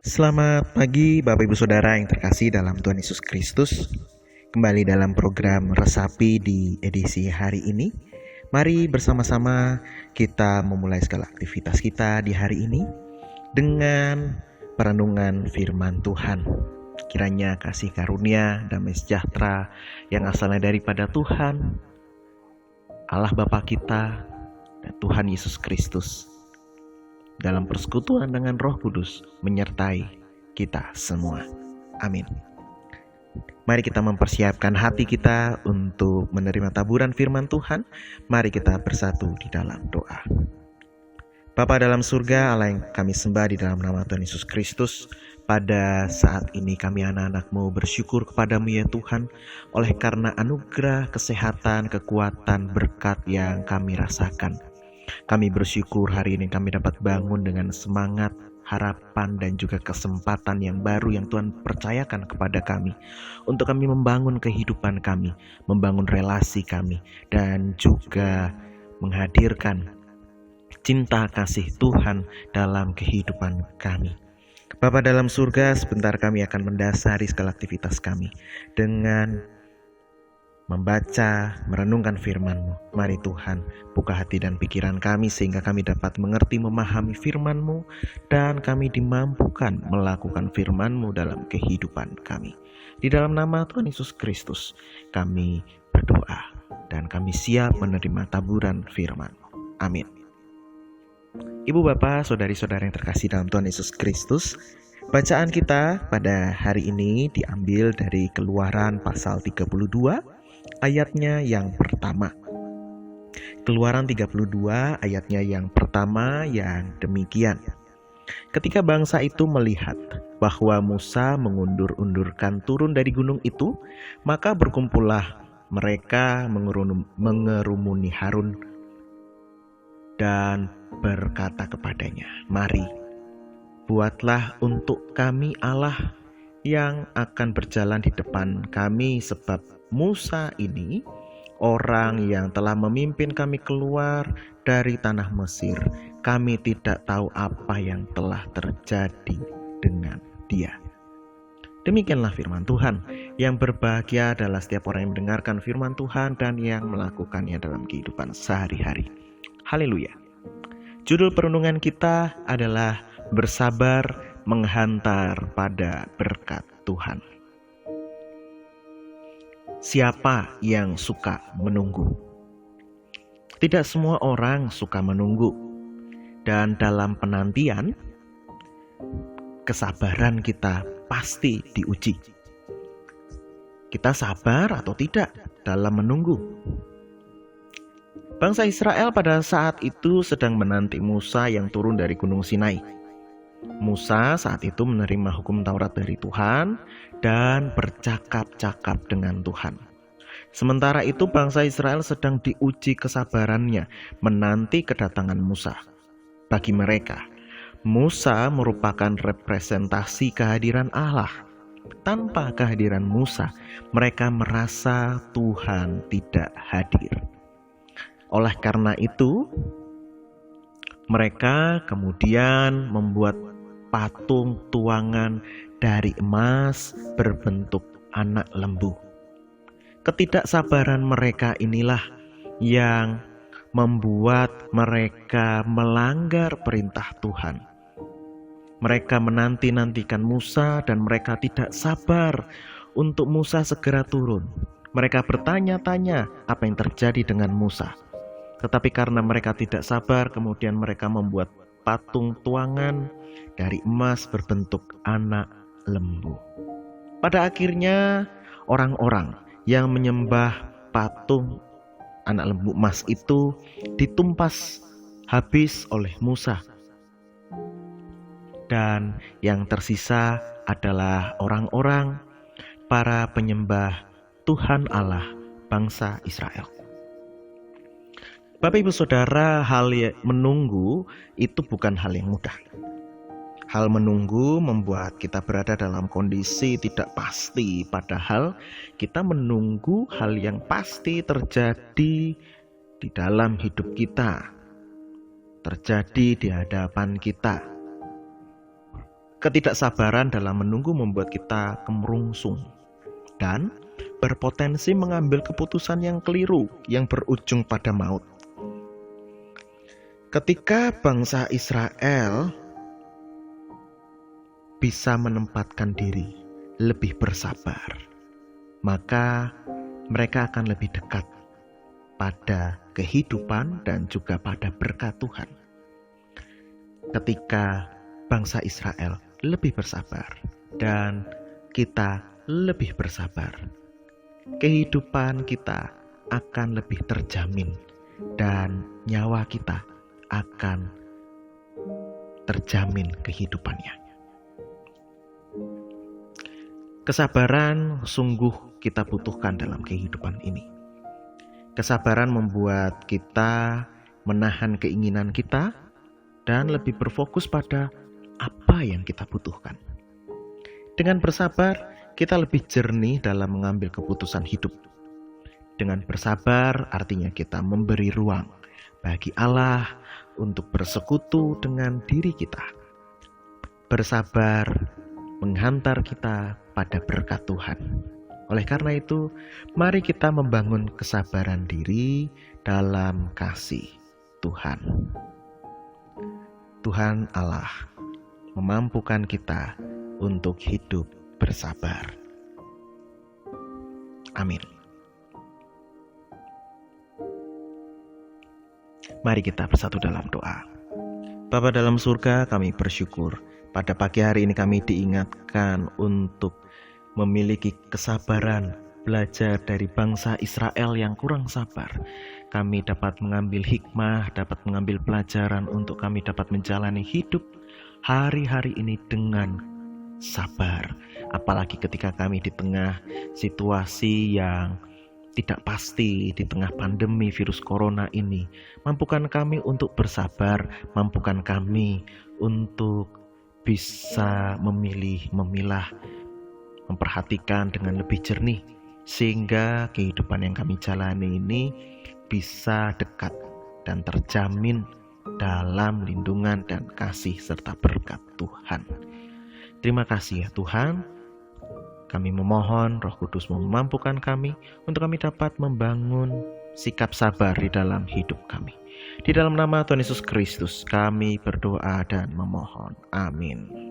Selamat pagi Bapak Ibu Saudara yang terkasih dalam Tuhan Yesus Kristus. Kembali dalam program Resapi di edisi hari ini. Mari bersama-sama kita memulai segala aktivitas kita di hari ini dengan perenungan firman Tuhan. Kiranya kasih karunia, damai sejahtera yang asalnya daripada Tuhan, Allah Bapa kita, dan Tuhan Yesus Kristus dalam persekutuan dengan Roh Kudus menyertai kita semua. Amin. Mari kita mempersiapkan hati kita untuk menerima taburan firman Tuhan. Mari kita bersatu di dalam doa. Bapa dalam surga, Allah yang kami sembah di dalam nama Tuhan Yesus Kristus, pada saat ini kami anak-anak-Mu bersyukur kepadamu ya Tuhan, oleh karena anugerah, kesehatan, kekuatan, berkat yang kami rasakan. Kami bersyukur hari ini kami dapat bangun dengan semangat, harapan, dan juga kesempatan yang baru yang Tuhan percayakan kepada kami untuk kami membangun kehidupan kami, membangun relasi kami, dan juga menghadirkan cinta kasih Tuhan dalam kehidupan kami. Bapa dalam surga, sebentar kami akan mendasari segala aktivitas kami dengan membaca, merenungkan firman-Mu. Mari Tuhan, buka hati dan pikiran kami sehingga kami dapat mengerti, memahami firman-Mu, dan kami dimampukan melakukan firman-Mu dalam kehidupan kami. Di dalam nama Tuhan Yesus Kristus, kami berdoa dan kami siap menerima taburan firman-Mu. Amin. Ibu bapak, saudari-saudari yang terkasih dalam Tuhan Yesus Kristus, bacaan kita pada hari ini diambil dari Keluaran pasal 32, ayatnya yang pertama. Keluaran 32 ayatnya yang pertama yang demikian. Ketika bangsa itu melihat bahwa Musa mengundur-undurkan turun dari gunung itu, maka berkumpullah mereka mengerumuni Harun dan berkata kepadanya, "Mari, buatlah untuk kami Allah yang akan berjalan di depan kami, sebab Musa ini orang yang telah memimpin kami keluar dari tanah Mesir. Kami tidak tahu apa yang telah terjadi dengan dia." Demikianlah firman Tuhan. Yang berbahagia adalah setiap orang yang mendengarkan firman Tuhan dan yang melakukannya dalam kehidupan sehari-hari. Haleluya. Judul perenungan kita adalah bersabar menghantar pada berkat Tuhan. Siapa yang suka menunggu? Tidak semua orang suka menunggu. Dan dalam penantian, kesabaran kita pasti diuji. Kita sabar atau tidak dalam menunggu? Bangsa Israel pada saat itu sedang menanti Musa yang turun dari Gunung Sinai. Musa saat itu menerima hukum Taurat dari Tuhan dan bercakap-cakap dengan Tuhan. Sementara itu bangsa Israel sedang diuji kesabarannya menanti kedatangan Musa. Bagi mereka, Musa merupakan representasi kehadiran Allah. Tanpa kehadiran Musa, mereka merasa Tuhan tidak hadir. Oleh karena itu, mereka kemudian membuat patung tuangan dari emas berbentuk anak lembu. Ketidaksabaran mereka inilah yang membuat mereka melanggar perintah Tuhan. Mereka menanti-nantikan Musa dan mereka tidak sabar untuk Musa segera turun. Mereka bertanya-tanya apa yang terjadi dengan Musa. Tetapi karena mereka tidak sabar, kemudian mereka membuat patung tuangan dari emas berbentuk anak lembu. Pada akhirnya, orang-orang yang menyembah patung anak lembu emas itu ditumpas habis oleh Musa. Dan yang tersisa adalah orang-orang para penyembah Tuhan Allah bangsa Israel. Bapak Ibu Saudara, hal menunggu itu bukan hal yang mudah. Hal menunggu membuat kita berada dalam kondisi tidak pasti, padahal kita menunggu hal yang pasti terjadi di dalam hidup kita, terjadi di hadapan kita. Ketidaksabaran dalam menunggu membuat kita kemerungsung dan berpotensi mengambil keputusan yang keliru yang berujung pada maut. Ketika bangsa Israel bisa menempatkan diri lebih bersabar, maka mereka akan lebih dekat pada kehidupan dan juga pada berkat Tuhan. Ketika bangsa Israel lebih bersabar dan kita lebih bersabar, kehidupan kita akan lebih terjamin dan nyawa kita akan terjamin kehidupannya. Kesabaran sungguh kita butuhkan dalam kehidupan ini. Kesabaran membuat kita menahan keinginan kita dan lebih berfokus pada apa yang kita butuhkan. Dengan bersabar, kita lebih jernih dalam mengambil keputusan hidup. Dengan bersabar artinya kita memberi ruang bagi Allah untuk bersekutu dengan diri kita. Bersabar menghantar kita pada berkat Tuhan. Oleh karena itu, mari kita membangun kesabaran diri dalam kasih Tuhan. Tuhan Allah memampukan kita untuk hidup bersabar. Amin. Mari kita bersatu dalam doa. Bapa dalam surga, kami bersyukur pada pagi hari ini kami diingatkan untuk memiliki kesabaran, belajar dari bangsa Israel yang kurang sabar. Kami dapat mengambil hikmah, dapat mengambil pelajaran untuk kami dapat menjalani hidup hari-hari ini dengan sabar. Apalagi ketika kami di tengah situasi yang tidak pasti, di tengah pandemi virus corona ini. Mampukan kami untuk bersabar, mampukan kami untuk bisa memilah, memperhatikan dengan lebih jernih, sehingga kehidupan yang kami jalani ini bisa dekat dan terjamin dalam lindungan dan kasih serta berkat Tuhan. Terima kasih ya Tuhan. Kami memohon Roh Kudus memampukan kami untuk kami dapat membangun sikap sabar di dalam hidup kami. Di dalam nama Tuhan Yesus Kristus kami berdoa dan memohon. Amin.